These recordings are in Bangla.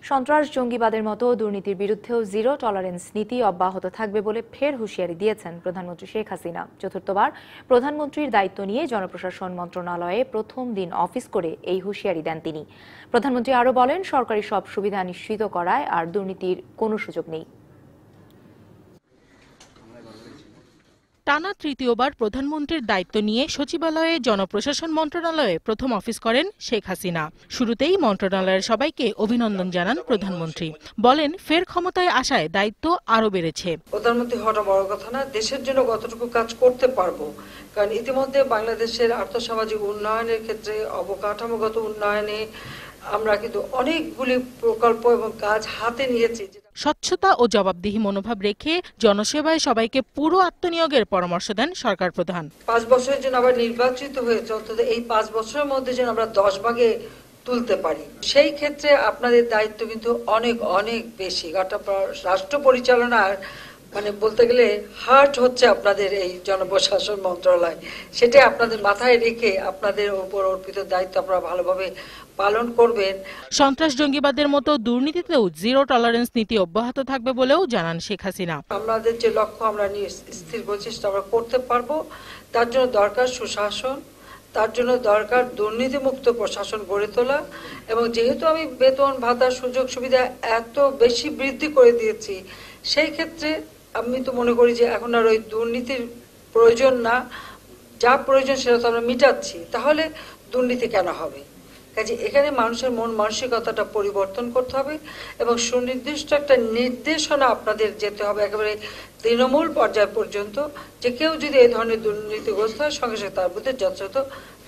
সন্ত্রাস জঙ্গিবাদের মতো দুর্নীতির বিরুদ্ধেও জিরো টলারেন্স নীতি অব্যাহত থাকবে বলে ফের হুঁশিয়ারি দিয়েছেন প্রধানমন্ত্রী শেখ হাসিনা। চতুর্থবার প্রধানমন্ত্রীর দায়িত্ব নিয়ে জনপ্রশাসন মন্ত্রণালয়ে প্রথম দিন অফিস করে এই হুঁশিয়ারি দেন তিনি। প্রধানমন্ত্রী আরও বলেন, সরকারি সব সুবিধা নিশ্চিত করায় আর দুর্নীতির কোনো সুযোগ নেই। টানা তৃতীয়বার প্রধানমন্ত্রীর দায়িত্ব নিয়ে সচিবালয়ে জনপ্রশাসন মন্ত্রণালয়ে প্রথম অফিস করেন শেখ হাসিনা। শুরুতেই মন্ত্রণালয়ের সবাইকে অভিনন্দন জানান প্রধানমন্ত্রী। বলেন, ফের ক্ষমতায় আসায় দায়িত্ব আরও বেড়েছে। প্রধানমন্ত্রী হওয়াটা বড় কথা না, দেশের জন্য কতটুকু কাজ করতে পারবো। কারণ ইতিমধ্যে বাংলাদেশের আর্থসামাজিক উন্নয়নের ক্ষেত্রে, অবকাঠামোগত উন্নয়নে আমরা কিন্তু অনেকগুলি প্রকল্প এবং কাজ হাতে নিয়েছি। স্বচ্ছতা ও জবাবদিহি মনোভাব রেখে জনসেবায় সবাইকে পুরো আত্মনিয়োগের পরামর্শ দেন সরকার প্রধান। 5 বছরের জন্য আবার নির্বাচিত হয়েছে, অন্তত এই 5 বছরের মধ্যে যেন আমরা 10 ভাগে তুলতে পারি। সেই ক্ষেত্রে আপনাদের দায়িত্ব কিন্তু অনেক অনেক বেশি। রাষ্ট্র পরিচালনার বলতে গেলে হার্ট হচ্ছে আপনাদের এই জনপ্রশাসন মন্ত্রণালয়। সেটাই আপনাদের মাথায় রেখে আপনাদের উপর অর্পিত দায়িত্ব আপনারা ভালোভাবে পালন করবেন। সন্ত্রাস জঙ্গিবাদের মতো দুর্নীতিতেও জিরো টলারেন্স নীতি অব্যাহত থাকবে বলেও জানান শেখ হাসিনা। আমাদের যে লক্ষ্য আমরা স্থির করছি সেটা আমরা করতে পারবো। তার জন্য দরকার সুশাসন, তার জন্য দরকার দুর্নীতিমুক্ত প্রশাসন গড়ে তোলা। এবং যেহেতু আমি বেতন ভাতা সুযোগ সুবিধা এত বেশি বৃদ্ধি করে দিয়েছি, সেই ক্ষেত্রে আমি তো মনে করি যে এখন আর ওই দুর্নীতির প্রয়োজন না। যা প্রয়োজন সেটা তো আমরা মিটাচ্ছি, তাহলে দুর্নীতি কেন হবে? কাজে এখানে মানুষের মন মানসিকতাটা পরিবর্তন করতে হবে এবং সুনির্দিষ্ট একটা নির্দেশনা আপনাদের যেতে হবে একেবারে তৃণমূল পর্যায় পর্যন্ত, যে কেউ যদি এই ধরনের দুর্নীতিগ্রস্ত হয় সঙ্গে সঙ্গে তার বিরুদ্ধে যথাযথ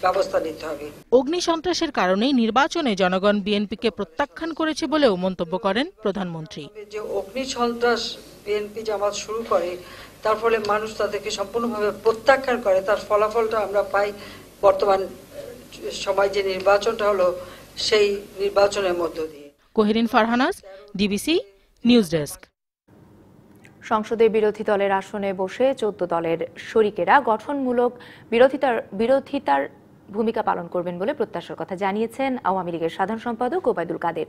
ব্যবস্থা নিতে হবে। অগ্নি সন্ত্রাসের কারণেই নির্বাচনে জনগণ বিএনপিকে প্রত্যাখ্যান করেছে বলেও মন্তব্য করেন প্রধানমন্ত্রী। যে অগ্নি সন্ত্রাস বিএনপি জামাত শুরু করে, তার ফলে মানুষ তাদেরকে সম্পূর্ণভাবে প্রত্যাখ্যান করে, তার ফলাফলটা আমরা পাই বর্তমান সময় যে নির্বাচনটা হলো সেই নির্বাচনের মধ্য দিয়ে। কোহেরিন ফারহানাস, ডিবিসি নিউজ ডেস্ক। সংসদে বিরোধী দলের আসনে বসে 14 দলের শরিকেরা গঠনমূলক বিরোধিতার ভূমিকা পালন করবেন বলে প্রত্যাশার কথা জানিয়েছেন আওয়ামী লীগের সাধারণ সম্পাদক ওবায়দুল কাদের।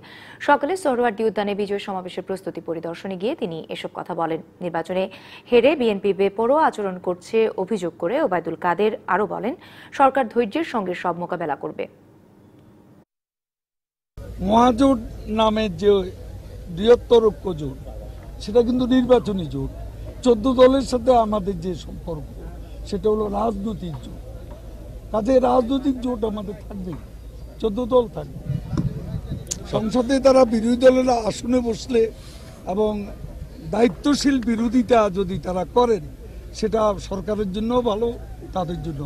সকালে সোহরাওয়ার্দী উদ্যানে বিজয় সমাবেশের প্রস্তুতি পরিদর্শনে গিয়ে তিনি এসব কথা বলেন। নির্বাচনে হেরে বিএনপি বেপরোয়া আচরণ করছে অভিযোগ করে ওবায়দুল কাদের আরও বলেন, সরকার ধৈর্যের সঙ্গে সব মোকাবেলা করবে। মহাজোট নামের যে বৃহত্তর ঐক্য জোট, সেটা কিন্তু নির্বাচনী জোট। 14 দলের সাথে আমাদের যে সম্পর্ক, সেটা হলো রাজনৈতিক জোট। কাজে রাজনৈতিক জোট আমাদের থাকবে, 14 দল থাকবে। সংসদে তারা বিরোধী দলেরা আসনে বসলে এবং দায়িত্বশীল বিরোধিতা যদি তারা করেন, সেটা সরকারের জন্য ভালো, তাদের জন্য।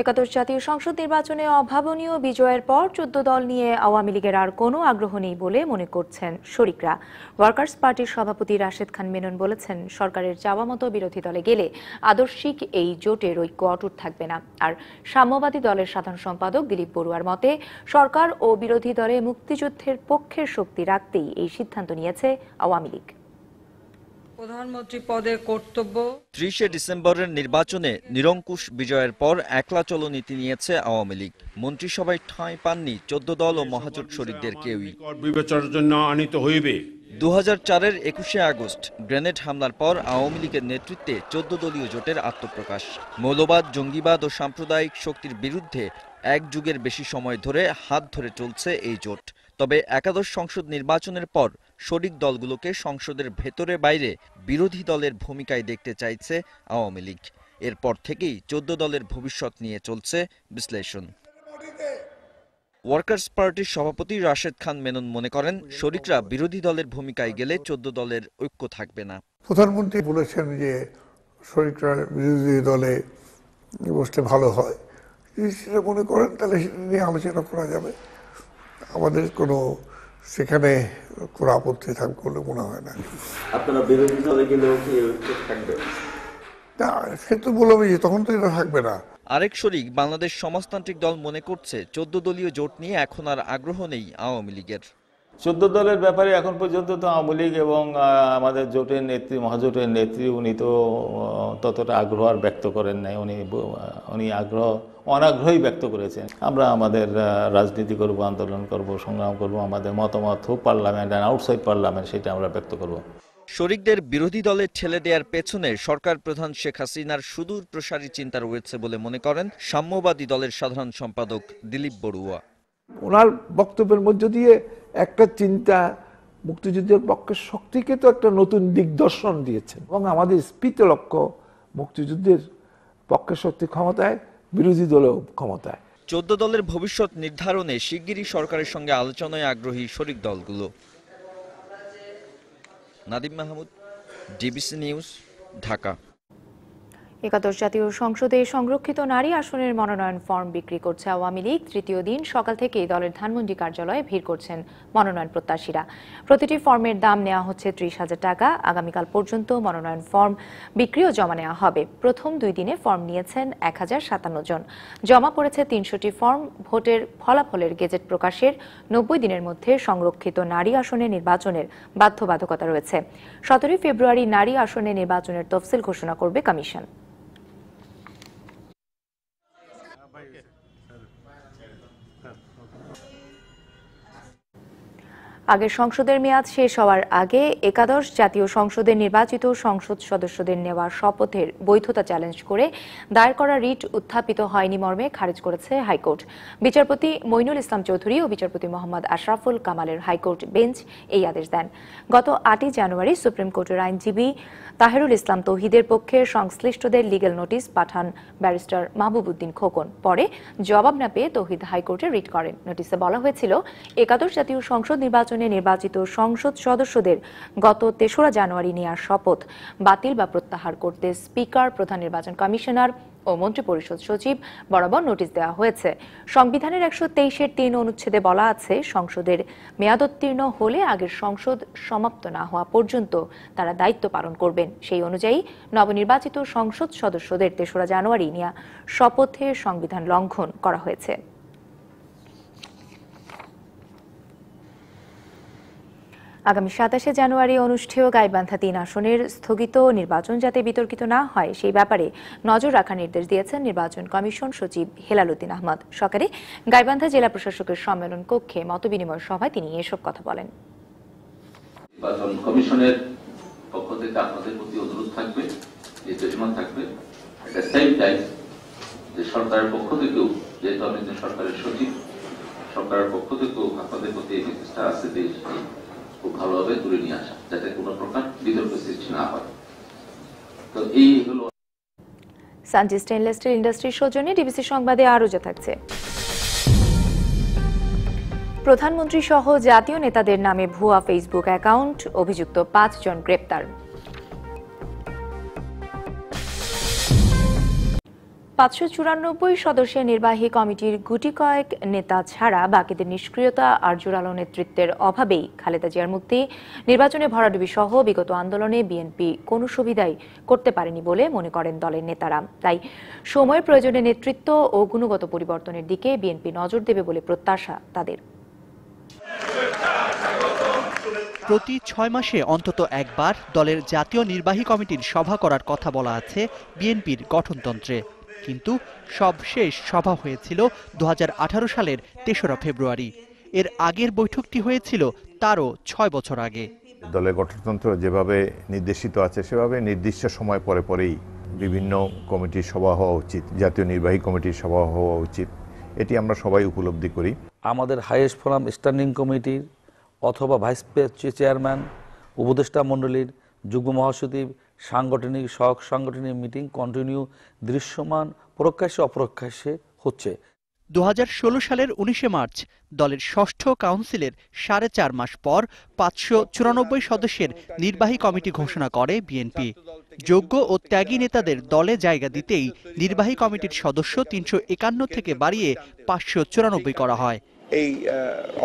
একাদশ জাতীয় সংসদ নির্বাচনে অভাবনীয় বিজয়ের পর 14 দল নিয়ে আওয়ামী লীগের আর কোনো আগ্রহ নেই বলে মনে করছেন শরিকরা। ওয়ার্কার্স পার্টির সভাপতি রাশেদ খান মেনন বলেছেন, সরকারের চাওয়া মতো বিরোধী দলে গেলে আদর্শিক এই জোটের ঐক্য অটুট থাকবে না। আর সাম্যবাদী দলের সাধারণ সম্পাদক দিলীপ বড়ুয়ার মতে, সরকার ও বিরোধী দলে মুক্তিযুদ্ধের পক্ষের শক্তি রাখতেই এই সিদ্ধান্ত নিয়েছে আওয়ামী লীগ। প্রধানমন্ত্রী পদের কর্তব্য। 30 ডিসেম্বরের নির্বাচনে নিরঙ্কুশ বিজয়ের পর একলা চলো নীতি নিয়েছে আওয়ামী লীগ। মন্ত্রিসভায় ঠাঁই পাননি 14 দল ও মহাজোট শরিকদের কেউই। বিবেচনার জন্য আনিত হইবে। 2004-এর 21শে আগস্ট গ্রেনেড হামলার পর আওয়ামী লীগের নেতৃত্বে 14 দলীয় জোটের আত্মপ্রকাশ। মৌলবাদ, জঙ্গিবাদ ও সাম্প্রদায়িক শক্তির বিরুদ্ধে এক যুগের বেশি সময় ধরে হাত ধরে চলছে এই জোট। তবে একাদশ সংসদ নির্বাচনের পর শরিক দলগুলোকে সংসদের ভেতরে বাইরে বিরোধী দলের ভূমিকায় দেখতে চাইছে আওয়ামী লীগ। এরপর থেকেই 14 দলের ভবিষ্যৎ নিয়ে চলছে বিশ্লেষণ। ওয়ার্কার্স পার্টির সভাপতি রাশেদ খান মেনন মনে করেন, শরিকরা বিরোধী দলের ভূমিকায় গেলে 14 দলের ঐক্য থাকবে না। প্রধানমন্ত্রী বলেছেন যে শরিকরা বিরোধী দলে বসলে ভালো হয়। যদি সেটা মনে করেন তাহলে সেটা নিয়ে আলোচনা করা যাবে। আমাদের কোনো সেখানে কোনো আপত্তি থাকবে বলে মনে হয় না। আপনারা বিরোধী দলে গেলেও কি থাকবে না? সে তো বলবে যে তখন তো এটা থাকবে না। আরেক শরিক বাংলাদেশ সমাজতান্ত্রিক দল মনে করছে 14 দলীয় জোট নিয়ে এখন আর আগ্রহ নেই আওয়ামী লীগের। 14 দলের ব্যাপারে এখন পর্যন্ত তো আওয়ামী লীগ এবং আমাদের জোটের নেত্রী, মহাজোটের নেত্রী, উনি তো ততটা আগ্রহ আর ব্যক্ত করেন নাই। উনি অনাগ্রহই ব্যক্ত করেছেন। আমরা আমাদের রাজনীতি করব, আন্দোলন করব, সংগ্রাম করব, আমাদের মতামত হোক পার্লামেন্ট অ্যান্ড আউটসাইড পার্লামেন্ট, সেটা আমরা ব্যক্ত করব। শরিকদের বিরোধী দলে ঠেলে দেওয়ার পেছনে সরকার প্রধান শেখ হাসিনার সুদূর প্রসারী চিন্তা রয়েছে বলে মনে করেন সাম্যবাদী দলের সাধারণ সম্পাদক দিলীপ বড়ুয়া। ওনার বক্তব্যের মধ্য দিয়ে একটা চিন্তা মুক্তিযুদ্ধের পক্ষের শক্তিকে তো একটা নতুন দিগদর্শন দিয়েছেন, এবং আমাদের স্ফীত লক্ষ্য মুক্তিযুদ্ধের পক্ষের শক্তি ক্ষমতায়, বিরোধী দলেও ক্ষমতায়। 14 দলের ভবিষ্যৎ নির্ধারণে শিগগিরই সরকারের সঙ্গে আলোচনায় আগ্রহী শরিক দলগুলো। Nadim Mahmud, DBC news, Dhaka. একাদশ জাতীয় সংসদে সংরক্ষিত নারী আসনের মনোনয়ন ফর্ম বিক্রি করছে আওয়ামী লীগ। তৃতীয় দিন সকাল থেকেই দলের ধানমন্ডি কার্যালয়ে ভিড় করছেন মনোনয়ন প্রত্যাশীরা। প্রতিটি ফর্মের দাম নেওয়া হচ্ছে 30,000 টাকা। আগামীকাল পর্যন্ত মনোনয়ন ফর্ম বিক্রি ও জমা নেওয়া হবে। প্রথম 2 দিনে ফর্ম নিয়েছেন 1057 জন। জমা পড়েছে 300টি ফর্ম। ভোটের ফলাফলের গেজেট প্রকাশের 90 দিনের মধ্যে সংরক্ষিত নারী আসনে নির্বাচনের বাধ্যবাধকতা রয়েছে। 17 ফেব্রুয়ারি নারী আসনে নির্বাচনের তফসিল ঘোষণা করবে কমিশন। আগের সংসদের মেয়াদ শেষ হওয়ার আগে একাদশ জাতীয় সংসদে নির্বাচিত সংসদ সদস্যদের নেওয়া শপথের বৈধতা চ্যালেঞ্জ করে দায়ের করা রিট উত্থাপিত হয়নি মর্মে খারিজ করেছে হাইকোর্ট। বিচারপতি মইনুল ইসলাম চৌধুরী ও বিচারপতি মোহাম্মদ আশরাফুল কামালের হাইকোর্ট বেঞ্চ এই আদেশ দেন। গত 8 জানুয়ারি সুপ্রিম কোর্টের আইনজীবী তাহেরুল ইসলাম তৌহিদের পক্ষে সংশ্লিষ্টদের লিগ্যাল নোটিশ পাঠান ব্যারিস্টার মাহবুব উদ্দিন খোকন। পরে জবাব না পেয়ে তৌহিদ হাইকোর্টে রিট করেন। নোটিশে বলা হয়েছিল, একাদশ জাতীয় সংসদ নির্বাচনে নির্বাচিত সংসদ সদস্যদের গত 3রা জানুয়ারি নেওয়ার শপথ বাতিল বা প্রত্যাহার করতে স্পিকার, প্রধান নির্বাচন কমিশনার ও মন্ত্রিপরিষদ সচিব বরাবর নোটিশ দেওয়া হয়েছে। সংবিধানের 123-3 অনুচ্ছেদে বলা আছে, সংসদের মেয়াদোত্তীর্ণ হলে আগের সংসদ সমাপ্ত না হওয়া পর্যন্ত তারা দায়িত্ব পালন করবেন। সেই অনুযায়ী নবনির্বাচিত সংসদ সদস্যদের 3রা জানুয়ারি নেওয়া শপথে সংবিধান লঙ্ঘন করা হয়েছে। আগামী 27 জানুয়ারি অনুষ্ঠেয় গাইবান্ধা 3 আসনের স্থগিত নির্বাচন যাতে বিতর্কিত না হয় সেই ব্যাপারে নজর রাখার নির্দেশ দিয়েছেন নির্বাচন কমিশন সচিব হেলাল উদ্দিন আহমদ। সকালে গাইবান্ধা জেলা প্রশাসকের সম্মেলন কক্ষে মতবিনিময় সভায় তিনি এসব কথা বলেন। নির্বাচন কমিশনের পক্ষ থেকে আপনাদের প্রতি অনুরোধ থাকবে, নির্দেশনা থাকবে, একটা সেম টাইম যে সরকারের পক্ষ থেকেও, যেহেতু আমি সরকারের সচিব, সরকারের পক্ষ থেকেও আপনাদের প্রতি এই নির্দেশটা আছে যে খুব ভালোভাবে তুলে নিয়ে আসা, যাতে কোনো প্রকার বিতর্ক সৃষ্টি না হয়। তো এই হলো সানজি স্টেইনলেস স্টিল ইন্ডাস্ট্রির সৌজন্যে ডিবিসি সংবাদে আরও যা থাকছে। প্রধানমন্ত্রী সহ জাতীয় নেতাদের নামে ভুয়া ফেসবুক অ্যাকাউন্ট, অভিযুক্ত 5 জন গ্রেপ্তার। 594 সদস্যের নির্বাহী কমিটির গুটি কয়েক নেতা ছাড়া বাকিদের নিষ্ক্রিয়তা আর জোরালো নেতৃত্বের অভাবেই খালেদা জিয়ার মুক্তি, নির্বাচনে ভরাডুবি সহ বিগত আন্দোলনে বিএনপি কোনো সুবিধাই করতে পারেনি বলে মনে করেন দলের নেতারা। তাই সময়ের প্রয়োজনে নেতৃত্ব ও গুণগত পরিবর্তনের দিকে বিএনপি নজর দেবে বলে প্রত্যাশা তাদের। প্রতি 6 মাসে অন্তত একবার দলের জাতীয় নির্বাহী কমিটির সভা করার কথা বলা আছে বিএনপির গঠনতন্ত্রে। কিন্তু সবশেষ সভা হয়েছিল 2018 সালের 3রা ফেব্রুয়ারি। এর আগের বৈঠকটি হয়েছিল তারও 6 বছর আগে। দলের গঠনতন্ত্র যেভাবে নির্দেশিত আছে সেভাবে নির্দিষ্ট সময় পরে পরেই বিভিন্ন কমিটির সভা হওয়া উচিত, জাতীয় নির্বাহী কমিটির সভা হওয়া উচিত, এটি আমরা সবাই উপলব্ধি করি। আমাদের হাইয়েস্ট ফোরাম স্ট্যান্ডিং কমিটির অথবা ভাইস চেয়ারম্যান, উপদেষ্টা মণ্ডলীর, যুগ্ম মহাসচিব, সাংগঠনিক সাংগঠনিক মিটিং কন্টিনিউ দৃশ্যমান প্রকাশ্যে অপ্রকাশ্যে হচ্ছে। 2016 সালের 19 মার্চ দলের ষষ্ঠ কাউন্সিলের 4.5 মাস পর 594 সদস্যের নির্বাহী কমিটি ঘোষণা করে বিএনপি। যোগ্য ও ত্যাগী নেতাদের দলে জায়গা দিতেই নির্বাহী কমিটির সদস্য 351 থেকে বাড়িয়ে 594 করা হয়। এই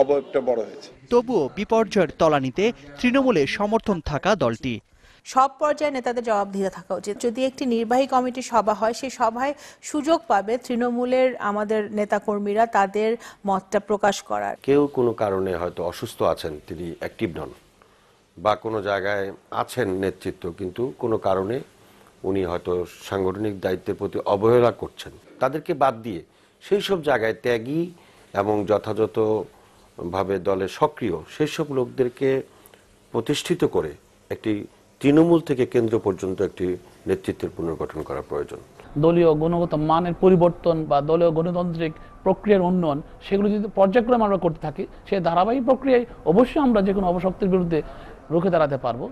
অবয়বটা বড় হয়েছে। তবুও বিপর্যয়ের তলানিতে তৃণমূলে সমর্থন থাকা দলটি সব পর্যায়ে নেতাদের জবাবদিহিতা থাকা উচিত। যদি একটি নির্বাহী কমিটির সভা হয়, সেই সভায় সুযোগ পাবে তৃণমূলের আমাদের নেতাকর্মীরা তাদের মতটা প্রকাশ করার। কেউ কোনো কারণে হয়তো অসুস্থ আছেন, তিনি অ্যাক্টিভ নন, বা কোনো জায়গায় আছেন নেতৃত্ব, কিন্তু কোনো কারণে উনি হয়তো সাংগঠনিক দায়িত্বের প্রতি অবহেলা করছেন, তাদেরকে বাদ দিয়ে সেই সব জায়গায় ত্যাগী এবং যথাযথভাবে দলে সক্রিয় সেই সব লোকদেরকে প্রতিষ্ঠিত করে একটি তৃণমূল থেকে কেন্দ্র পর্যন্ত একটি নেতৃত্বের পুনর্গঠন করা প্রয়োজন। দলীয় গুণগত মানের পরিবর্তন বা দলীয় গণতান্ত্রিক প্রক্রিয়ার উন্নয়ন, সেগুলো যদি পর্যায়ক্রমে আমরা করতে থাকি, সেই ধারাবাহিক প্রক্রিয়ায় অবশ্যই আমরা যে কোনো অপশক্তির বিরুদ্ধে রুখে দাঁড়াতে পারবো।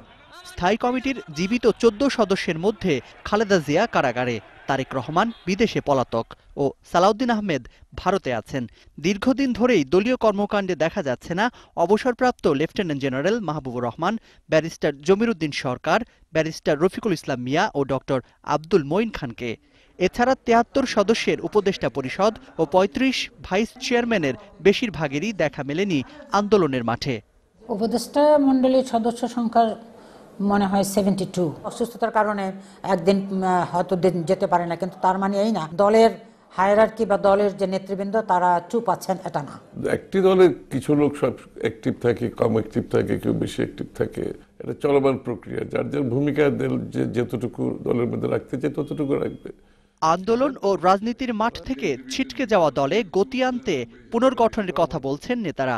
স্থায়ী কমিটির জীবিত 14 সদস্যের মধ্যে খালেদা জিয়া কারাগারে, তারেক রহমান বিদেশে পলাতক ও সালাউদ্দিন আহমেদ ভারতে আছেন। দীর্ঘদিন ধরেই দলীয় কর্মকাণ্ডে দেখা যাচ্ছে না অবসরপ্রাপ্ত lieutenant general Mahbubur Rahman, barrister জমির উদ্দিন সরকার, ব্যারিস্টার রফিকুল ইসলাম মিয়া ও ডক্টর আব্দুল মঈন খানকে। এছাড়া 73 সদস্যের উপদেষ্টা পরিষদ ও 35 ভাইস চেয়ারম্যানের বেশিরভাগেরই দেখা মেলেনি আন্দোলনের মাঠে। উপদেষ্টা মণ্ডলীর সদস্য সংখ্যা মনে হয় 72। অসুস্থতার কারণে একদিন হয়তো যেতে পারে না, কিন্তু তার মানে এই না দলের হায়ারার্কি বা দলের যে নেতৃবৃন্দ তারা চুপ আছেন, এটা না। একটি দলের কিছু লোক সব অ্যাক্টিভ থাকে, কম অ্যাক্টিভ থাকে, কেউ বেশি অ্যাক্টিভ থাকে। এটা চলমান প্রক্রিয়া, যার যার ভূমিকা যতটুকু দলের মধ্যে রাখতে চায় ততটুকু রাখবে। আন্দোলন ও রাজনীতির মাঠ থেকে ছিটকে যাওয়া দলে গতি আনতে পুনর্গঠনের কথা বলছেন নেতারা।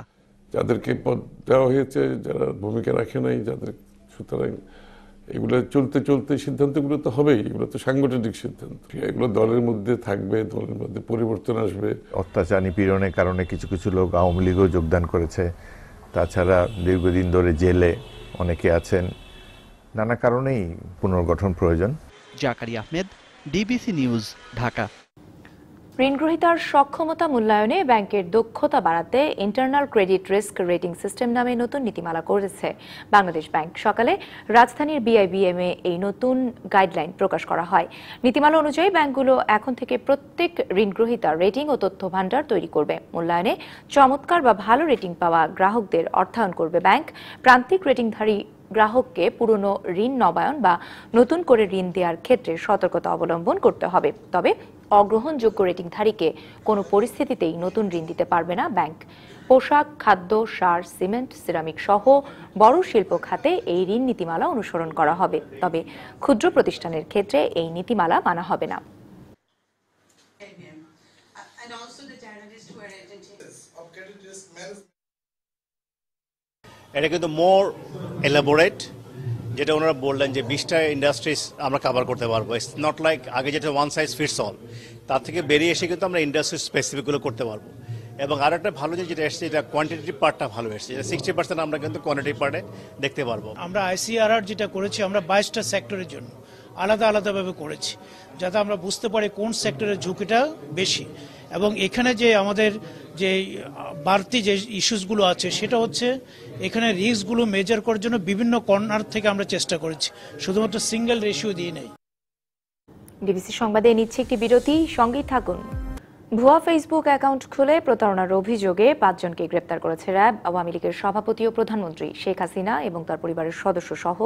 যাদেরকে পদ দেওয়া হয়েছে, যারা ভূমিকা রাখে নাই, যাদের, সুতরাং এগুলো চলতে চলতে সিদ্ধান্তগুলো তো হবেই, এগুলো তো সাংগঠনিক সিদ্ধান্ত, এগুলো দলের মধ্যে থাকবে, দলের মধ্যে পরিবর্তন আসবে। অত্যাচার নিপীড়নের কারণে কিছু কিছু লোক আওয়ামী লীগেও যোগদান করেছে, তাছাড়া দীর্ঘদিন ধরে জেলে অনেকে আছেন, নানা কারণেই পুনর্গঠন প্রয়োজন। Zakaria Ahmed, DBC news, Dhaka. ঋণগ্রহীতার সক্ষমতা মূল্যায়নে ব্যাংকের দক্ষতা বাড়াতে internal credit risk rating system নামে নতুন নীতিমালা করেছে বাংলাদেশ ব্যাংক। সকালে রাজধানীর বিআইবিএমে এই নতুন গাইডলাইন প্রকাশ করা হয়। নীতিমালা অনুযায়ী ব্যাংকগুলো এখন থেকে প্রত্যেক ঋণগ্রহীতার রেটিং ও তথ্য ভান্ডার তৈরি করবে। মূল্যায়নে চমৎকার বা ভালো রেটিং পাওয়া গ্রাহকদের অর্থায়ন করবে ব্যাংক। প্রান্তিক রেটিংধারী গ্রাহককে পুরনো ঋণ নবায়ন বা নতুন করে ঋণ দেওয়ার ক্ষেত্রে সতর্কতা অবলম্বন করতে হবে। তবে অগ্রহণযোগ্য রেটিংধারীকে কোনো পরিস্থিতিতেই নতুন ঋণ দিতে পারবে না ব্যাংক। পোশাক, খাদ্য, সার, সিমেন্ট, সিরামিক সহ বড় শিল্প খাতে এই ঋণ নীতিমালা অনুসরণ করা হবে। তবে ক্ষুদ্র প্রতিষ্ঠানের ক্ষেত্রে এই নীতিমালা মানা হবে না। এটা কিন্তু মোর এলাবোরেট, যেটা ওনারা বললেন যে 20টা ইন্ডাস্ট্রিজ আমরা কভার করতে পারবো। ইটস নট লাইক আগে যেটা ওয়ান সাইজ ফিটস অল, তার থেকে বেরিয়ে এসে কিন্তু আমরা ইন্ডাস্ট্রি স্পেসিফিকগুলো করতে পারবো। এবং আর একটা ভালো যেটা এসছে, এটা কোয়ান্টিটিভ পার্টটা ভালো এসছে, 60% আমরা কিন্তু কোয়ান্টিটি পার্টে দেখতে পারবো। আমরা আইসিআরআর যেটা করেছি, আমরা 22টা সেক্টরের জন্য আলাদা আলাদাভাবে করেছি, যাতে আমরা বুঝতে পারি কোন সেক্টরের ঝুঁকিটা বেশি। এবং এখানে যে আমাদের যে বাড়তি যে ইস্যুসগুলো আছে, সেটা হচ্ছে এখানে রিস্কগুলো মেজার করার জন্য বিভিন্ন কর্নার থেকে আমরা চেষ্টা করেছি, শুধুমাত্র সিঙ্গেল রেশিও দিয়ে নেই। ডিবিসি সংবাদে নিচ্ছে একটি বিরতি, সঙ্গেই থাকুন। ভুয়া ফেসবুক অ্যাকাউন্ট খুলে প্রতারণার অভিযোগে 5 জনকে গ্রেপ্তার করেছে র্যাব। আওয়ামী লীগের সভাপতি ও প্রধানমন্ত্রী শেখ হাসিনা এবং তার পরিবারের সদস্য সহ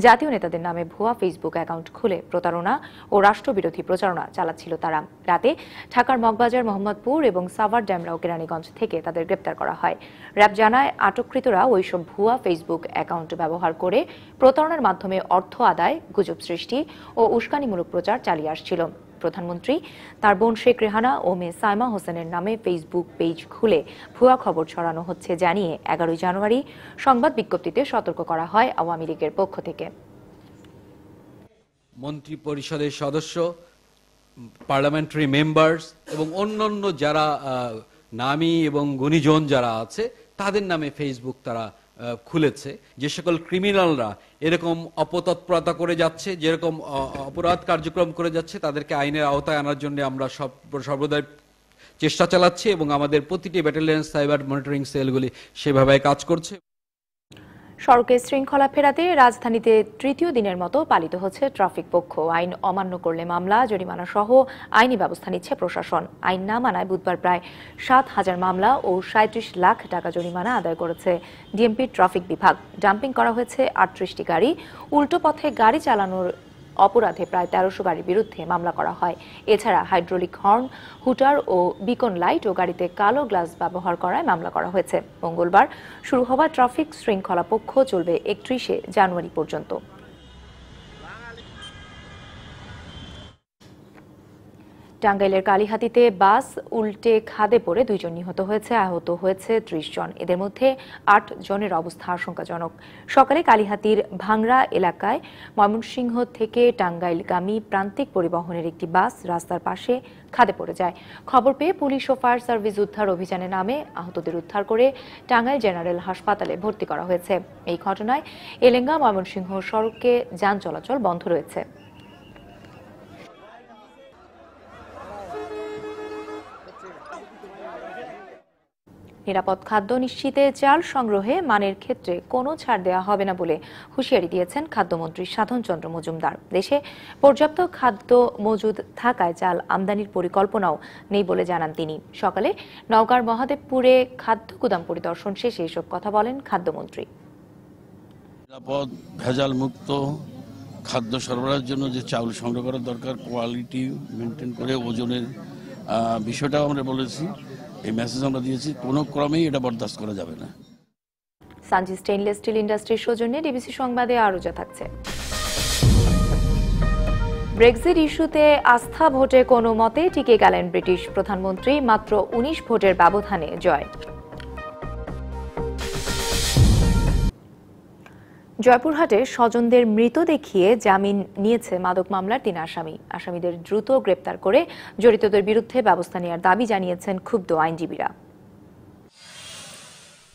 জাতীয় নেতাদের নামে ভুয়া ফেসবুক অ্যাকাউন্ট খুলে প্রতারণা ও রাষ্ট্রবিরোধী প্রচারণা চালাচ্ছিল তারা। রাতে ঢাকার মগবাজার, মোহাম্মদপুর এবং সাভার, ডেমরা ও কেরানীগঞ্জ থেকে তাদের গ্রেপ্তার করা হয়। র্যাব জানায়, আটককৃতরা ওইসব ভুয়া ফেসবুক অ্যাকাউন্ট ব্যবহার করে প্রতারণার মাধ্যমে অর্থ আদায়, গুজব সৃষ্টি ও উস্কানিমূলক প্রচার চালিয়ে আসছিল। প্রধানমন্ত্রী, তার বোন শেখ রেহানা ও মেয়ে সাইমা হোসেনের নামে ফেসবুক পেজ খুলে ভুয়া খবর ছড়ানো হচ্ছে জানিয়ে 11 জানুয়ারি সংবাদ বিজ্ঞপ্তিতে সতর্ক করা হয় আওয়ামী লীগের পক্ষ থেকে। মন্ত্রী পরিষদের সদস্য, পার্লামেন্টারি মেম্বার্স এবং অন্যান্য যারা নামী এবং গুণীজন যারা আছে, তাদের নামে ফেসবুক তারা খুলেছে। যে সকল ক্রিমিনালরা এরকম অপতৎপরতা করে যাচ্ছে, যেরকম অপরাধ কার্যক্রম করে যাচ্ছে, তাদেরকে আইনের আওতায় আনার জন্য আমরা সর্বদাই চেষ্টা চালাচ্ছি এবং আমাদের প্রতিটি ব্যাটালিয়ন সাইবার মনিটরিং সেলগুলি সেভাবে কাজ করছে। সড়কে শৃঙ্খলা ফেরাতে রাজধানীতে তৃতীয় দিনের মতো পালিত হচ্ছে ট্রাফিক পক্ষ। আইন অমান্য করলে মামলা, জরিমানা সহ আইনি ব্যবস্থা নিচ্ছে প্রশাসন। আইন না মানায় বুধবার প্রায় 7,000 মামলা ও 37 লাখ টাকা জরিমানা আদায় করেছে ডিএমপির ট্রাফিক বিভাগ। ডাম্পিং করা হয়েছে 38টি গাড়ি। উল্টো পথে গাড়ি চালানোর অপরাধে প্রায় 1300 গাড়ির বিরুদ্ধে মামলা করা হয়। এছাড়া হাইড্রোলিক হর্ন, হুটার ও বিকন লাইট ও গাড়িতে কালো গ্লাস ব্যবহার করায় মামলা করা হয়েছে। মঙ্গলবার শুরু হওয়া ট্রাফিক শৃঙ্খলা পক্ষ চলবে 31শে জানুয়ারি পর্যন্ত। টাঙ্গাইলের কালিহাতীতে বাস উল্টে খাদে পড়ে 2 জন নিহত হয়েছে, আহত হয়েছে 30 জন। এদের মধ্যে 8 জনের অবস্থা আশঙ্কাজনক। সকালে কালিহাতীর ভাংরা এলাকায় ময়মনসিংহ থেকে টাঙ্গাইলগামী প্রান্তিক পরিবহনের একটি বাস রাস্তার পাশে খাদে পড়ে যায়। খবর পেয়ে পুলিশ ও ফায়ার সার্ভিস উদ্ধার অভিযানে নামে আহতদের উদ্ধার করে টাঙ্গাইল জেনারেল হাসপাতালে ভর্তি করা হয়েছে। এই ঘটনায় এলেঙ্গা ময়মনসিংহ সড়কে যান চলাচল বন্ধ রয়েছে। নিরাপদ খাদ্য নিশ্চিতে চাল সংগ্রহে মানের ক্ষেত্রে কোনো ছাড় দেওয়া হবে না বলে হুঁশিয়ারি দিয়েছেন খাদ্যমন্ত্রী সাধন চন্দ্র মজুমদার। দেশে পর্যাপ্ত খাদ্য মজুদ থাকায় চাল আমদানির পরিকল্পনাও নেই বলে জানান তিনি। সকালে নওগাঁর মহাদেবপুরে খাদ্য গুদাম পরিদর্শন শেষে এসব কথা বলেন খাদ্যমন্ত্রী। নিরাপদ ভেজাল মুক্ত খাদ্য সরবরাহের জন্য যে চাউল সংগ্রহ করা দরকার, কোয়ালিটি মেনটেন করে ওজনের বিষয়টাও আমরা বলেছি, এই মেসেজ আমরা দিয়েছি। কোনো ক্রমেই এটা বরদাস্ত করা যাবে না। সানজি স্টেইনলেস স্টিল ইন্ডাস্ট্রির সৌজন্যে ডিবিসি সংবাদে আরও যা থাকছে। ব্রেক্সিট ইস্যুতে আস্থা ভোটে কোনো মতে টিকে গেলেন ব্রিটিশ প্রধানমন্ত্রী, মাত্র 19 ভোটের ব্যবধানে জয়। জয়পুরহাটে স্বজনদের মৃত দেখিয়ে জামিন নিয়েছে মাদক মামলার 3 আসামি। আসামিদের দ্রুত গ্রেপ্তার করে জড়িতদের বিরুদ্ধে ব্যবস্থা নেওয়ার দাবি জানিয়েছেন ক্ষুব্ধ আইনজীবীরা।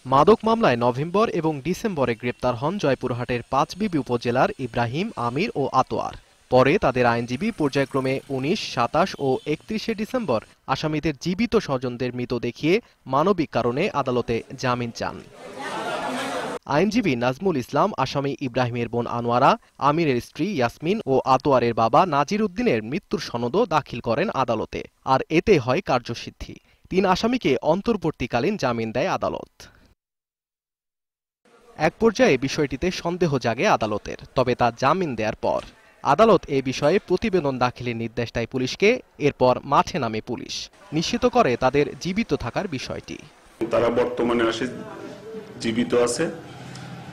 মাদক মামলায় নভেম্বর এবং ডিসেম্বরে গ্রেপ্তার হন জয়পুরহাটের পাঁচবিবি উপজেলার ইব্রাহিম, আমির ও আতোয়ার। পরে তাদের আইনজীবী পর্যায়ক্রমে 19, 27 ও 31শে ডিসেম্বর আসামিদের জীবিত স্বজনদের মৃত দেখিয়ে মানবিক কারণে আদালতে জামিন চান। আইনজীবী নাজমুল ইসলাম আসামি ইব্রাহিমের বোন আনোয়ারা, আমিরের স্ত্রী ইয়াসমিন ও আতোয়ারের বাবা নাজির উদ্দিনের মৃত্যুর সনদও দাখিল করেন আদালতে, আর এতে হয় কার্যসিদ্ধি। 3 আসামিকে অন্তর্বর্তীকালীন জামিন দেয় আদালত। এক পর্যায়ে বিষয়টিতে সন্দেহ জাগে আদালতের, তবে তা জামিন দেওয়ার পর আদালত এ বিষয়ে প্রতিবেদন দাখিলের নির্দেশ দেয় পুলিশকে। এরপর মাঠে নামে পুলিশ, নিশ্চিত করে তাদের জীবিত থাকার বিষয়টি। তারা বর্তমানে জীবিত আছে,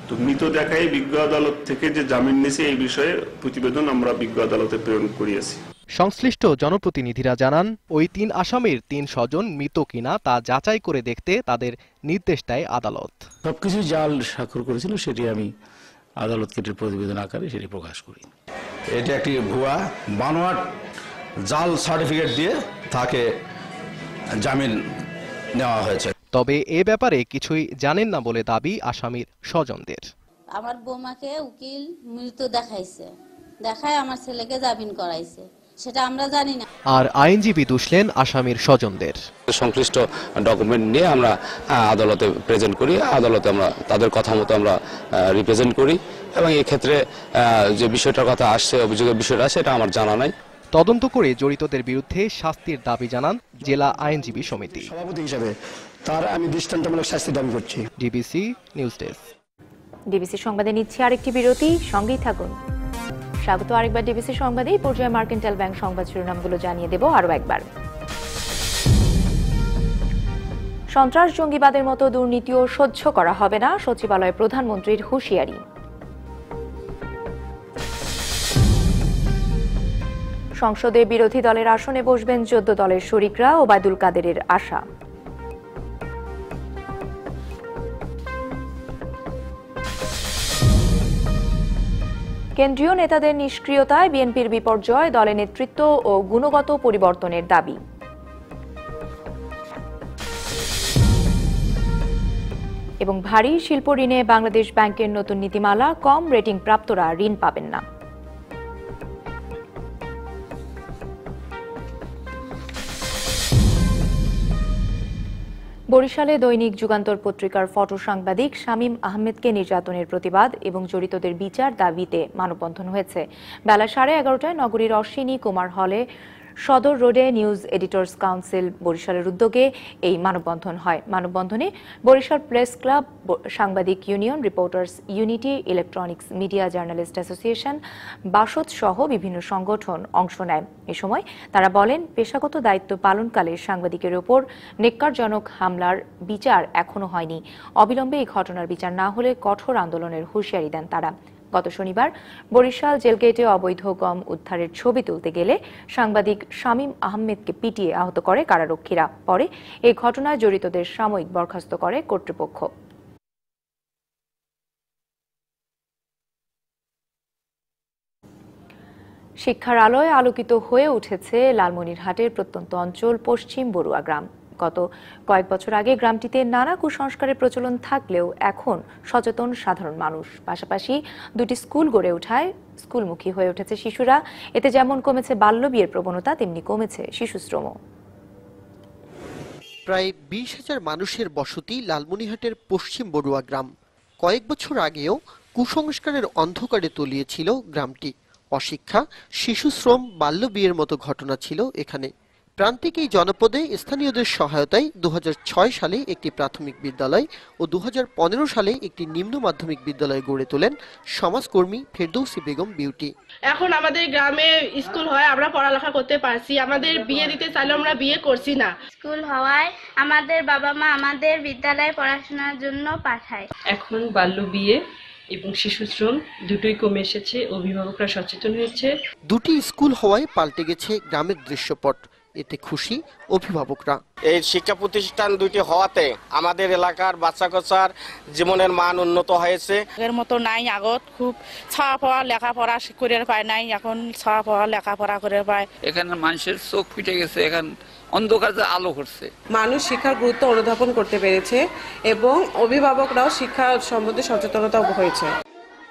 তো মৃত দেখাই বিজ্ঞ আদালত থেকে যে জামিন নিয়েছে এই বিষয়ে প্রতিবেদন আমরা বিজ্ঞ আদালতে প্রেরণ করিয়েছি। সংশ্লিষ্ট জনপ্রতিনিধিরা জানান, ওই 3 আসামির 3 স্বজন মৃত কিনা তা যাচাই করে দেখতে তাদের নির্দেশ দেয় আদালত। সবকিছু জাল স্বাক্ষর করেছিল, সেটি আমি আদালতকে প্রতিবেদন আকারে সেটি প্রকাশ করি। এটি একটি ভুয়া বানোয়াট জাল সার্টিফিকেট দিয়ে তাকে জামিন নেওয়া হয়েছে। তবে এ ব্যাপারে কিছুই জানেন না বলে দাবি আসামির স্বজনদের। আমার বৌমাকে উকিল মৃত দেখায় আমার ছেলেকে জামিন করাইছে, সেটা আমরা জানি না। আর আইনজীবী দুষলেন আসামির স্বজনদের। সংশ্লিষ্ট ডকুমেন্ট নিয়ে আমরা আদালতে প্রেজেন্ট করি, আদালতে আমরা তাদের কথা মতো আমরা রিপ্রেজেন্ট করি, এবং এই ক্ষেত্রে যে বিষয়টার কথা আসছে, অভিযোগের বিষয়টা সেটা আমার জানা নাই। তদন্ত করে জড়িতদের বিরুদ্ধে শাস্তির দাবি জানান জেলা আইনজীবী সমিতি। সভাপতি হিসেবে তার আমি দৃষ্টান্তমূলক শাস্তি দাবি করছি। DBC news desk. ডিবিসি সংবাদে নিচ্ছে আরেকটি বিরতি, সঙ্গেই থাকুন। স্বাগত আরেকবার ডিবিসি সংবাদে। এই পর্যায়ে মার্কেন্টাইল ব্যাংক সংবাদ শিরোনামগুলো জানিয়ে দেব আরও একবার। সন্ত্রাস জঙ্গিবাদের মতো দুর্নীতিও সহ্য করা হবে না, সচিবালয়ে প্রধানমন্ত্রীর হুঁশিয়ারি। সংসদে বিরোধী দলের আসনে বসবেন 14 দলের শরিকরা, ওবায়দুল কাদেরের আশা। কেন্দ্রীয় নেতাদের নিষ্ক্রিয়তায় বিএনপির বিপর্যয়, দলের নেতৃত্ব ও গুণগত পরিবর্তনের দাবি। এবং ভারী শিল্প ঋণে বাংলাদেশ ব্যাংকের নতুন নীতিমালা, কম রেটিং প্রাপ্তরা ঋণ পাবেন না। বরিশালে দৈনিক যুগান্তর পত্রিকার ফটো সাংবাদিক শামীম আহমেদকে নির্যাতনের প্রতিবাদ এবং জড়িতদের বিচার দাবিতে মানববন্ধন হয়েছে। বেলা 11:30টায় নগরীর অশ্বিনী কুমার হলে সদর রোডে নিউজ এডিটর্স কাউন্সিল বরিশালের উদ্যোগে এই মানববন্ধন হয়। মানববন্ধনে বরিশাল প্রেস ক্লাব, সাংবাদিক union, reporters unity, electronics media journalist association, Basad সহ বিভিন্ন সংগঠন অংশ নেয়। এ সময় তারা বলেন, পেশাগত দায়িত্ব পালনকালে সাংবাদিকের ওপর নেক্কারজনক হামলার বিচার এখনো হয়নি। অবিলম্বে এই ঘটনার বিচার না হলে কঠোর আন্দোলনের হুঁশিয়ারি দেন তারা। গত শনিবার বরিশাল জেলগেটে অবৈধ গম উদ্ধারের ছবি তুলতে গেলে সাংবাদিক শামীম আহমেদকে পিটিয়ে আহত করে কারারক্ষীরা। পরে এই ঘটনায় জড়িতদের সাময়িক বরখাস্ত করে কর্তৃপক্ষ। শিক্ষার আলোয় আলোকিত হয়ে উঠেছে লালমনিরহাটের প্রত্যন্ত অঞ্চল পশ্চিম বড়ুয়া গ্রাম। গত কয়েক বছর আগে গ্রামটিতে নানা কুসংস্কারের প্রচলন থাকলেও এখন সচেতন সাধারণ মানুষ। পাশাপাশি দুটি স্কুল গড়ে ওঠায় স্কুলমুখী হয়ে উঠেছে শিশুরা। এতে যেমন কমেছে বাল্যবিয়ের প্রবণতা, তেমনি কমেছে শিশুশ্রম। প্রায় 20,000 মানুষের বসতি লালমনিরহাটের পশ্চিম বড়ুয়া গ্রাম। কয়েক বছর আগেও কুসংস্কারের অন্ধকারে তলিয়েছিল গ্রামটি। অশিক্ষা, শিশুশ্রম, বাল্যবিয়ের মতো ঘটনা ছিল এখানে। প্রান্তিক এই জনপদে স্থানীয়দের সহায়তায় 2006 সালে একটি প্রাথমিক বিদ্যালয় ও 2015 সালে একটি নিম্ন মাধ্যমিক বিদ্যালয় গড়ে তোলেন সমাজকর্মী ফেরদৌসী বেগম বিউটি। এখন আমাদের গ্রামে স্কুল হয়, আমরা পড়ালেখা করতে পারছি। আমাদের বিয়ে দিতে চাইলে আমরা বিয়ে করছি না। স্কুল হওয়ায় আমাদের বাবা মা আমাদের বিদ্যালয়ে পড়াশোনার জন্য পাঠায়। এখন বাল্য বিয়ে এবং শিশুশ্রম দুটোই কমে এসেছে, অভিভাবকরা সচেতন হয়েছে। দুটি স্কুল হওয়ায় পাল্টে গেছে গ্রামের দৃশ্যপট। এতে খুশি অভিভাবকরা। এই শিক্ষা প্রতিষ্ঠান দুটি হওয়াতে আমাদের এলাকার বাচ্চা কাচ্চার জীবনের মান উন্নত হয়েছে। আগের মতো নাই, আগত খুব ছাওয়া পাওয়া লেখাপড়া করে পায় নাই, এখন ছাওয়া পাওয়া লেখাপড়া করে পায়। এখানে মানুষের চোখ ফিটে গেছে, এখন অন্ধকার আলো করছে। মানুষ শিক্ষার গুরুত্ব অনুধাবন করতে পেরেছে এবং অভিভাবকরাও শিক্ষা সম্বন্ধে সচেতনতা হয়েছে।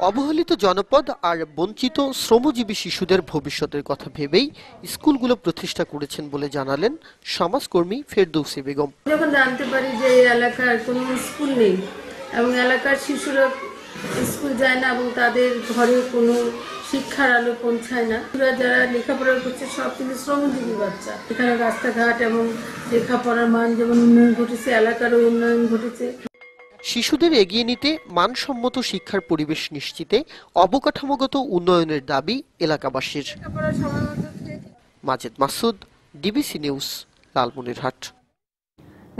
অবহেলিত জনপদ আর বঞ্চিত শ্রমজীবী শিশুদের ভবিষ্যতের কথা ভেবেই স্কুলগুলো প্রতিষ্ঠা করেছেন বলে জানালেন সমাজকর্মী ফেরদৌসী বেগম। যখন জানতে পারি যে এই এলাকার কোনো স্কুল নেই এবং এলাকার শিশুরা স্কুল যায় না এবং তাদের ঘরে কোনো শিক্ষার আলো পৌঁছায় না, যারা লেখাপড়া করছে সব কিন্তু শ্রমজীবী বাচ্চা। এখানে রাস্তাঘাট এবং লেখাপড়ার মান যেমন উন্নয়ন ঘটেছে, এলাকারও উন্নয়ন ঘটেছে। শিশুদের এগিয়ে নিতে মানসম্মত শিক্ষার পরিবেশ নিশ্চিতে অবকাঠামোগত উন্নয়নের দাবি এলাকাবাসীর। Majed Masud, DBC news, Lalmonirhat.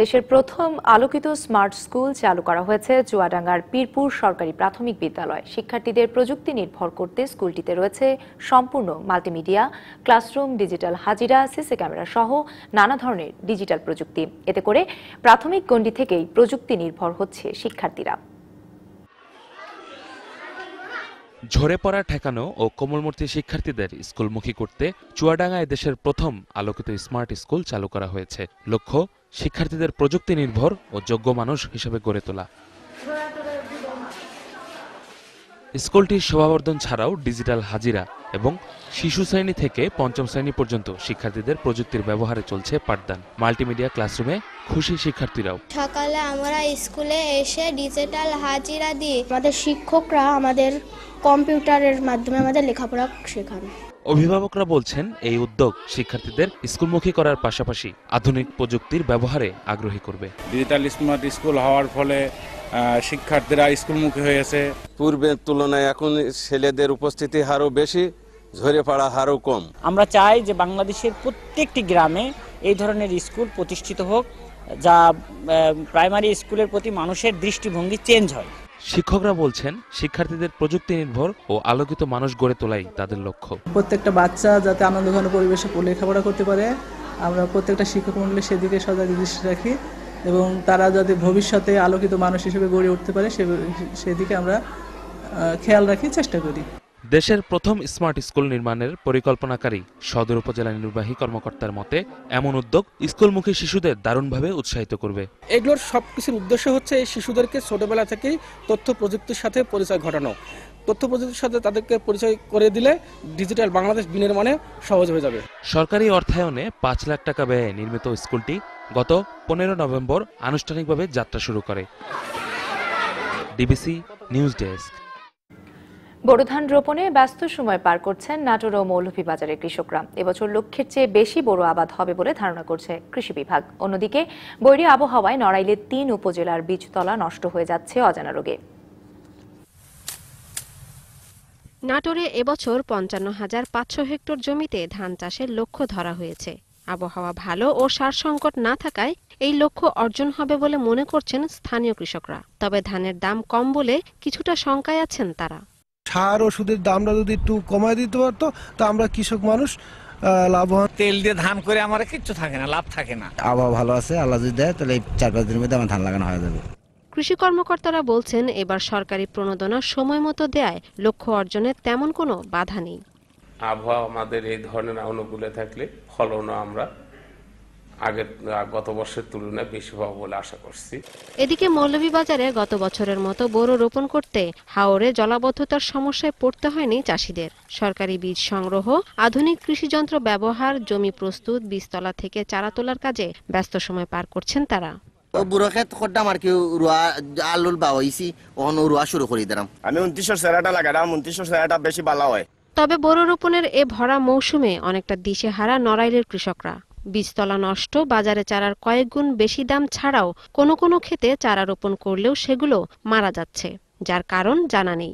দেশের প্রথম আলোকিত স্মার্ট স্কুল চালু করা হয়েছে চুয়াডাঙ্গার পীরপুর সরকারি প্রাথমিক বিদ্যালয়। শিক্ষার্থীদের প্রযুক্তি নির্ভর করতে স্কুলটিতে রয়েছে সম্পূর্ণ মাল্টিমিডিয়া ক্লাসরুম, ডিজিটাল হাজিরা, সিসি ক্যামেরা সহ নানা ধরনের ডিজিটাল প্রযুক্তি। এতে করে প্রাথমিক গণ্ডি থেকেই প্রযুক্তি নির্ভর হচ্ছে শিক্ষার্থীরা। ঝরে পড়া ঠেকানো ও কোমলমূর্তি শিক্ষার্থীদের স্কুলমুখী করতে চুয়াডাঙ্গায় দেশের প্রথম আলোকিত স্মার্ট স্কুল চালু করা হয়েছে। লক্ষ্য, শিক্ষার্থীদের প্রযুক্তি নির্ভর ও যোগ্য মানুষ হিসেবে গড়ে তোলা। স্কুলটির শোভাবর্ধন ছাড়াও ডিজিটাল হাজিরা এবং শিশু শ্রেণী থেকে পঞ্চম শ্রেণী পর্যন্ত শিক্ষার্থীদের প্রযুক্তির ব্যবহারে চলছে পাঠদান। মাল্টিমিডিয়া ক্লাসরুমে খুশি শিক্ষার্থীরাও। সকালে আমরা স্কুলে এসে ডিজিটাল হাজিরা দিই। আমাদের শিক্ষকরা আমাদের কম্পিউটারের মাধ্যমে আমাদের লেখাপড়া শেখান। অভিভাবকরা বলছেন, এই উদ্যোগ শিক্ষার্থীদের স্কুলমুখী করার পাশাপাশি আধুনিক প্রযুক্তির ব্যবহারে আগ্রহী করবে। ডিজিটাল স্মার্ট স্কুল হওয়ার ফলে শিক্ষার্থীরা স্কুলমুখী হয়েছে। পূর্বের তুলনায় এখন ছেলেদের উপস্থিতি হারও বেশি, ঝরে পড়া হারও কম। আমরা চাই যে বাংলাদেশের প্রত্যেকটি গ্রামে এই ধরনের স্কুল প্রতিষ্ঠিত হোক, যা প্রাইমারি স্কুলের প্রতি মানুষের দৃষ্টিভঙ্গি চেঞ্জ হয়। শিক্ষকরা বলছেন, শিক্ষার্থীদের প্রযুক্তি নির্ভর ও আলোকিত মানুষ গড়ে তোলাই তাদের লক্ষ্য। প্রত্যেকটা বাচ্চা যাতে আনন্দঘন পরিবেশে লেখাপড়া করতে পারে, আমরা প্রত্যেকটা শিক্ষক মণ্ডলী সেদিকে সজাগ দৃষ্টি রাখি এবং তারা যাতে ভবিষ্যতে আলোকিত মানুষ হিসেবে গড়ে উঠতে পারে সেদিকে আমরা খেয়াল রাখি, চেষ্টা করি। দেশের প্রথম স্মার্ট স্কুল নির্মাণের পরিকল্পনাকারী সদর উপজেলা নির্বাহী কর্মকর্তার মতে, এমন উদ্যোগ স্কুলমুখী শিশুদের দারুণভাবে উৎসাহিত করবে। এগুলোর সবকিছুর উদ্দেশ্য হচ্ছে এই শিশুদেরকে ছোটবেলা থেকেই তথ্য প্রযুক্তির সাথে পরিচয় ঘটানো। তথ্য প্রযুক্তির সাথে তাদেরকে পরিচয় করে দিলে ডিজিটাল বাংলাদেশ বিনির্মাণে সহজ হয়ে যাবে। সরকারি অর্থায়নে 5 লাখ টাকা ব্যয়ে নির্মিত স্কুলটি গত 15 নভেম্বর আনুষ্ঠানিকভাবে যাত্রা শুরু করে। DBC news desk. বোরো ধান রোপণে ব্যস্ত সময় পার করছেন নাটোর ও মৌলভীবাজারের কৃষকরা। এবছর লক্ষ্যের চেয়ে বেশি বোরো আবাদ হবে বলে ধারণা করছে কৃষি বিভাগ। অন্যদিকে বৈরী আবহাওয়ায় নড়াইলের 3 উপজেলার বীজতলা নষ্ট হয়ে যাচ্ছে অজানা রোগে। নাটোরে এবছর 55,500 হেক্টর জমিতে ধান চাষের লক্ষ্য ধরা হয়েছে। আবহাওয়া ভালো ও সার সংকট না থাকায় এই লক্ষ্য অর্জন হবে বলে মনে করছেন স্থানীয় কৃষকরা। তবে ধানের দাম কম বলে কিছুটা শঙ্কায় আছেন তারা। সার ওষুধের দামটা যদি একটু কমায় দিতে পারতো তা আমরা কৃষক মানুষ লাভবান। তেল দিয়ে ধান করে আমার কিচ্ছু থাকে না, লাভ থাকে না। আবহাওয়া ভালো আছে, আল্লাহ যদি দেয় তাহলে 4-5 দিনের মধ্যে আমার ধান লাগানো হয়ে যাবে। কৃষি কর্মকর্তারা বলছেন এবার সরকারি প্রণোদনা সময় মতো দেয় লক্ষ্য অর্জনে তেমন কোনো বাধা নেই। আবহাওয়া আমাদের এই ধরনের অনুকূলে থাকলে ফলনও আমরা গত বছরের তুলনায় বেশি পাবো বলে আশা করছি। এদিকে মৌলভীবাজারে গত বছরের মতো বোরো রোপণ করতে হাওরে জলাবদ্ধতার সমস্যায় পড়তে হয়নি চাষিদের। সরকারি বীজ সংগ্রহ, আধুনিক কৃষিযন্ত্র ব্যবহার, জমি প্রস্তুত, বীজতলা থেকে চারা তোলার কাজে ব্যস্ত সময় পার করছেন তারা। বুড়ো ক্ষেত করতাম আর কি, আলুল বাওয়াইছি রুয়া শুরু করে দিলাম। আমি 2900 সেরাটা লাগালাম, 2900 সেরাটা বেশি ভালো হয়। তবে বোরো রোপণের এ ভরা মৌসুমে অনেকটা দিশেহারা নড়াইলের কৃষকরা। বীজতলা নষ্ট, বাজারে চারার কয়েক গুণ বেশি দাম ছাড়াও কোনো কোনো ক্ষেতে চারা রোপণ করলেও সেগুলো মারা যাচ্ছে, যার কারণ জানা নেই।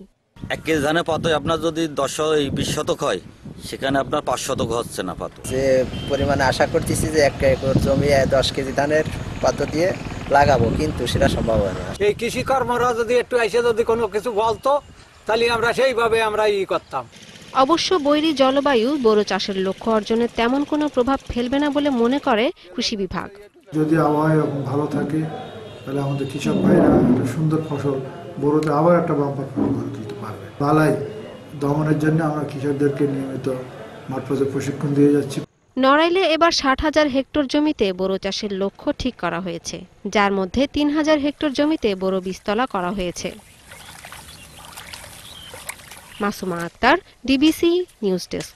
1 কেজি ধানের পাতা আপনার যদি 10-20 শতক হয়, সেখানে আপনার 5 শতক হচ্ছে না পাতা। যে পরিমাণে আশা করতেছি যে 1 একর জমি 10 কেজি ধানের পাতা দিয়ে লাগাবো, কিন্তু সেটা সম্ভব হয় না। এই কৃষি কর্মরা যদি একটু এসে যদি কোনো কিছু বলতো তাহলে আমরা সেইভাবে আমরা করতাম। অবশ্য বৈরী জলবায়ু বোরো চাষের লক্ষ্য অর্জনে তেমন কোনো প্রভাব ফেলবে না বলে মনে করে কৃষি বিভাগ। যদি আবহাওয়া ভালো থাকে তাহলে আমাদের কৃষক ভাইরা একটা সুন্দর ফসল বোরোতে আবার একটা বাম্পার ফসল করে তুলতে পারবে। বালাই দমনের জন্য আমরা কৃষকদেরকে নিয়মিত মাঠ পর্যায়ে প্রশিক্ষণ দিয়ে যাচ্ছি। নড়াইলে এবার 60,000 হেক্টর জমিতে বোরো চাষের লক্ষ্য ঠিক করা হয়েছে, যার মধ্যে 3,000 হেক্টর জমিতে বোরো বীজতলা করা হয়েছে। Masuma Akter, DBC news desk.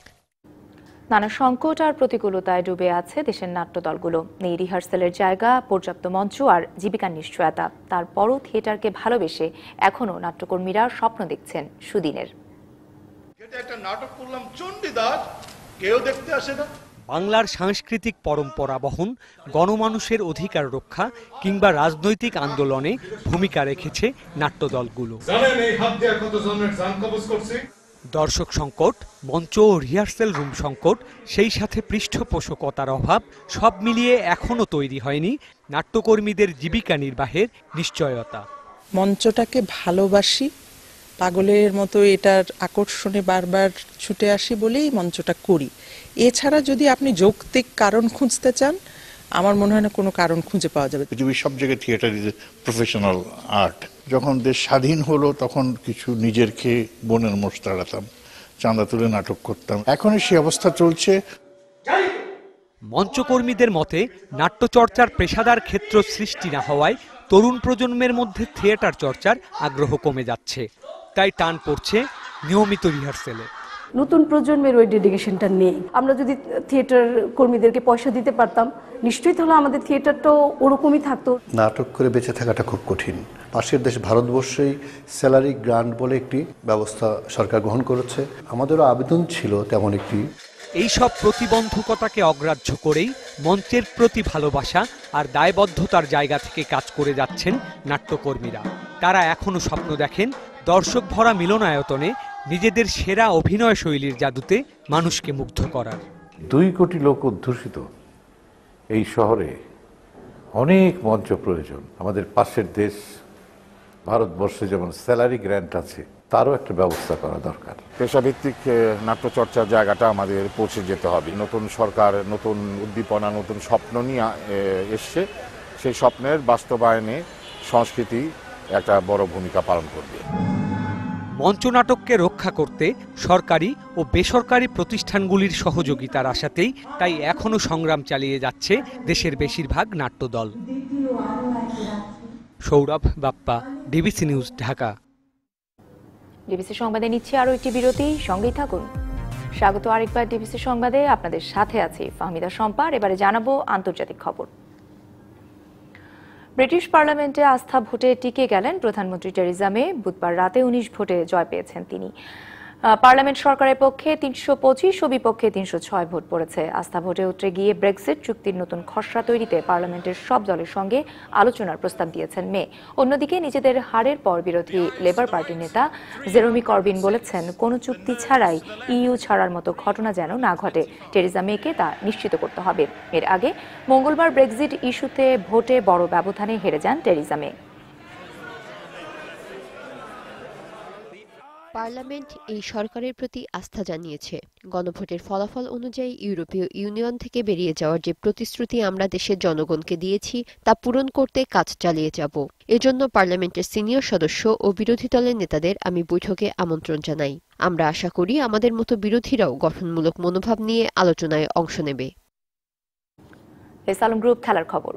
নানা সংকট আর প্রতিকূলতায় ডুবে আছে দেশের নাট্যদলগুলো। নেই রিহার্সেলের জায়গা, পর্যাপ্ত মঞ্চ আর জীবিকার নিশ্চয়তা। তারপরও থিয়েটারকে ভালোবেসে এখনো নাট্যকর্মীরা স্বপ্ন দেখছেন সুদিনের। একটা নাটক করলাম চণ্ডীদাস, কেউ দেখতে আসে না। বাংলার সাংস্কৃতিক পরম্পরা বহন, গণমানুষের অধিকার রক্ষা কিংবা রাজনৈতিক আন্দোলনে ভূমিকা রেখেছে নাট্যদলগুলো। দর্শক সংকট, মঞ্চ ও রিহার্সেল রুম সংকট, সেই সাথে পৃষ্ঠপোষকতার অভাব, সব মিলিয়ে এখনো তৈরি হয়নি নাট্যকর্মীদের জীবিকা নির্বাহের নিশ্চয়তা। মঞ্চটাকে ভালোবাসি, পাগলের মতো এটার আকর্ষণে বারবার ছুটে আসি বলেই মঞ্চটা করি। এছাড়া যদি আপনি যৌক্তিক কারণ খুঁজতে চান, আমার মনে হয় না কোনো কারণ খুঁজে পাওয়া যাবে। পৃথিবীর সব জায়গায় থিয়েটার ইজ প্রফেশনাল আর্ট। যখন দেশ স্বাধীন হলো তখন কিছু নিজের খেয়ে বনের মোষ তাড়াতাম, চাঁদা তুলে নাটক করতাম। এখন সেই অবস্থা চলছে। মঞ্চকর্মীদের মতে নাট্যচর্চার পেশাদার ক্ষেত্র সৃষ্টি না হওয়ায় তরুণ প্রজন্মের মধ্যে থিয়েটার চর্চার আগ্রহ কমে যাচ্ছে। তাই টান পড়ছে নিয়মিত রিহার্সেলে। নতুন প্রজন্মের ওই ডেডিকেশনটা নেই। আমরা যদি থিয়েটার কর্মীদেরকে পয়সা দিতে পারতাম, নিশ্চয়ই তাহলে আমাদের থিয়েটারটাও ওরকমই থাকতো। নাটক করে বেঁচে থাকাটা খুব কঠিন। পাশের দেশ ভারতবর্ষেই স্যালারি গ্রান্ট বলে একটি ব্যবস্থা সরকার গ্রহণ করেছে। আমাদেরও আবেদন ছিল তেমন একটি। এইসব প্রতিবন্ধকতাকে অগ্রাহ্য করেই মঞ্চের প্রতি ভালোবাসা আর দায়বদ্ধতার জায়গা থেকে কাজ করে যাচ্ছেন নাট্যকর্মীরা। তারা এখনো স্বপ্ন দেখেন দর্শক ভরা মিলনায়তনে নিজেদের সেরা অভিনয় শৈলীর জাদুতে মানুষকে মুগ্ধ করার। 2 কোটি লোক অধ্যুষিত এই শহরে অনেক মঞ্চ প্রয়োজন। আমাদের পাশের দেশ ভারতবর্ষে যেমন স্যালারি গ্র্যান্ট আছে, তারও একটা ব্যবস্থা করা দরকার। পেশাভিত্তিক নাট্যচর্চার জায়গাটা আমাদের পৌঁছে যেতে হবে। নতুন সরকার নতুন উদ্দীপনা, নতুন স্বপ্ন নিয়ে এসছে। সেই স্বপ্নের বাস্তবায়নে সংস্কৃতি একটা বড় ভূমিকা পালন করবে। মঞ্চনাটককে রক্ষা করতে সরকারি ও বেসরকারি প্রতিষ্ঠানগুলির সহযোগিতার আশাতেই তাই এখনো সংগ্রাম চালিয়ে যাচ্ছে দেশের বেশিরভাগ নাট্যদল। Sourav Bappa, DBC news, Dhaka. DBC সংবাদে নিচ্ছে আরো একটি বিরতি, সঙ্গেই থাকুন। স্বাগত আরেকবার ডিবিসি সংবাদে, আপনাদের সাথে আছি ফাহমিদা সম্পার। এবারে জানাবো আন্তর্জাতিক খবর। ব্রিটিশ পার্লামেন্টে আস্থা ভোটে টিকে গেলেন প্রধানমন্ত্রী টেরিজা মে। বুধবার রাতে 19 ভোটে জয় পেয়েছেন তিনি। পার্লামেন্ট সরকারের পক্ষে 325 ও বিপক্ষে 306 ভোট পড়েছে। আস্থা ভোটে উতরে গিয়ে ব্রেক্সিট চুক্তির নতুন খসড়া তৈরিতে পার্লামেন্টের সব দলের সঙ্গে আলোচনার প্রস্তাব দিয়েছেন মে। অন্যদিকে নিজেদের হারের পর বিরোধী লেবার পার্টির নেতা জেরেমি করবিন বলেছেন, কোনো চুক্তি ছাড়াই ইইউ ছাড়ার মতো ঘটনা যেন না ঘটে। টেরিজা মেকে তা নিশ্চিত করতে হবে। এর আগে মঙ্গলবার ব্রেক্সিট ইস্যুতে ভোটে বড় ব্যবধানে হেরে যান টেরিজা মে। পার্লামেন্ট এই সরকারের প্রতি আস্থা জানিয়েছে। গণভোটের ফলাফল অনুযায়ী ইউরোপীয় ইউনিয়ন থেকে বেরিয়ে যাওয়ার যে প্রতিশ্রুতি আমরা দেশের জনগণকে দিয়েছি তা পূরণ করতে কাজ চালিয়ে যাব। এজন্য পার্লামেন্টের সিনিয়র সদস্য ও বিরোধী দলের নেতাদের আমি বৈঠকে আমন্ত্রণ জানাই। আমরা আশা করি আমাদের মতো বিরোধীরাও গঠনমূলক মনোভাব নিয়ে আলোচনায় অংশ নেবে। এসালম গ্রুপ খেলার খবর।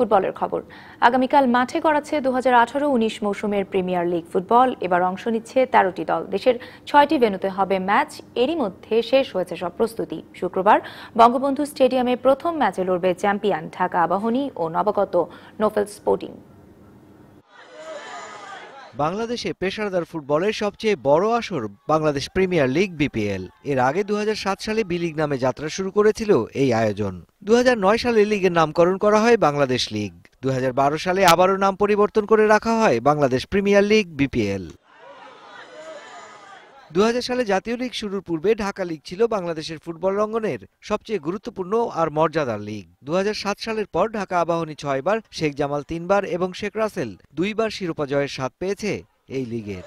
ফুটবলের খবর। আগামীকাল মাঠে গড়াচ্ছে 2018-19 মৌসুমের প্রিমিয়ার লিগ ফুটবল। এবার অংশ নিচ্ছে 13টি দল। দেশের 6টি ভেন্যুতে হবে ম্যাচ। এরই মধ্যে শেষ হয়েছে সব প্রস্তুতি। শুক্রবার বঙ্গবন্ধু স্টেডিয়ামে প্রথম ম্যাচে লড়বে চ্যাম্পিয়ন ঢাকা আবাহনী ও নবাগত নোফেল স্পোর্টিং। বাংলাদেশে পেশাদার ফুটবলের সবচেয়ে বড় আসর বাংলাদেশ প্রিমিয়ার লিগ বিপিএল। এর আগে 2007 সালে বি লিগ নামে যাত্রা শুরু করেছিল এই আয়োজন। 2009 সালে লিগের নামকরণ করা হয় বাংলাদেশ লিগ। 2012 সালে আবারও নাম পরিবর্তন করে রাখা হয় বাংলাদেশ প্রিমিয়ার লিগ বিপিএল। 2000 সালে জাতীয় লিগ শুরুর পূর্বে ঢাকা লিগ ছিল বাংলাদেশের ফুটবল অঙ্গনের সবচেয়ে গুরুত্বপূর্ণ আর মর্যাদার লিগ। 2007 সালের পর ঢাকা আবাহনী 6 বার, শেখ জামাল 3 বার এবং শেখ রাসেল 2 বার শিরোপা জয়ের স্বাদ পেয়েছে এই লিগের।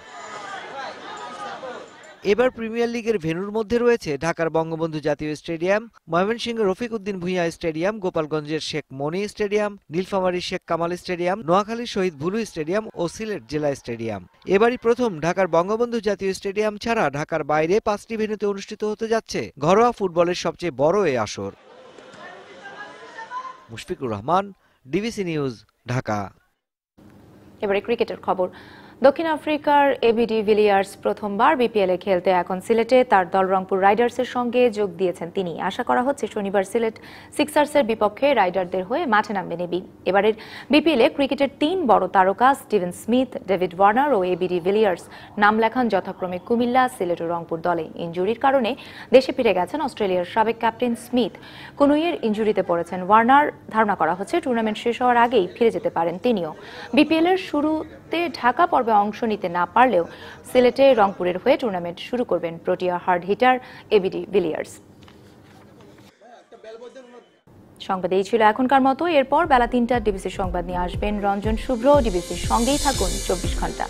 এবার প্রিমিয়ার লিগের ভেন্যুর মধ্যে রয়েছে ঢাকার বঙ্গবন্ধু জাতীয় স্টেডিয়াম, ময়মনসিংহের রফিক উদ্দিন ভূঁইয়া স্টেডিয়াম, গোপালগঞ্জের শেখ মনি স্টেডিয়াম, নীলফামারীর শেখ কামাল স্টেডিয়াম, নোয়াখালীর শহীদ ভুলু স্টেডিয়াম ও সিলেট জেলা স্টেডিয়াম। এবারই প্রথম ঢাকার বঙ্গবন্ধু জাতীয় স্টেডিয়াম ছাড়া ঢাকার বাইরে 5টি ভেন্যুতে অনুষ্ঠিত হতে যাচ্ছে ঘরোয়া ফুটবলের সবচেয়ে বড় এই আসর। Mushfiqur Rahman, DBC news, Dhaka. এবারে ক্রিকেটের খবর। দক্ষিণ আফ্রিকার এবি ডি ভিলিয়ার্স প্রথমবার বিপিএলে খেলতে এখন সিলেটে। তার দল রংপুর রাইডার্সের সঙ্গে যোগ দিয়েছেন তিনি। আশা করা হচ্ছে শনিবার সিলেট সিক্সার্সের বিপক্ষে রাইডারদের হয়ে মাঠে নামবে নেবি। এবারের বিপিএলে ক্রিকেটের 3 বড় তারকা স্টিভেন স্মিথ, ডেভিড ওয়ার্নার ও এবি ডি ভিলিয়ার্স নাম লেখান যথাক্রমে কুমিল্লা, সিলেট ও রংপুর দলে। ইনজুরির কারণে দেশে ফিরে গেছেন অস্ট্রেলিয়ার সাবেক ক্যাপ্টেন স্মিথ। কনুইয়ের ইনজুরিতে পড়েছেন ওয়ার্নার। ধারণা করা হচ্ছে টুর্নামেন্ট শেষ হওয়ার আগেই ফিরে যেতে পারেন তিনিও। বিপিএলের শুরুতে ঢাকা পর্বে অংশ নিতে না পারলেও সিলেটে রংপুরের হয়ে টুর্নামেন্ট শুরু করবেন Protea hard hitter AB de Villiers. সংবাদ এই ছিল এখনকার মতো। এরপর বেলা 3টার ডিবিসি সংবাদ নিয়ে আসবেন রঞ্জন শুভ্র। ডিবিসির সঙ্গেই থাকুন 24 ঘন্টা।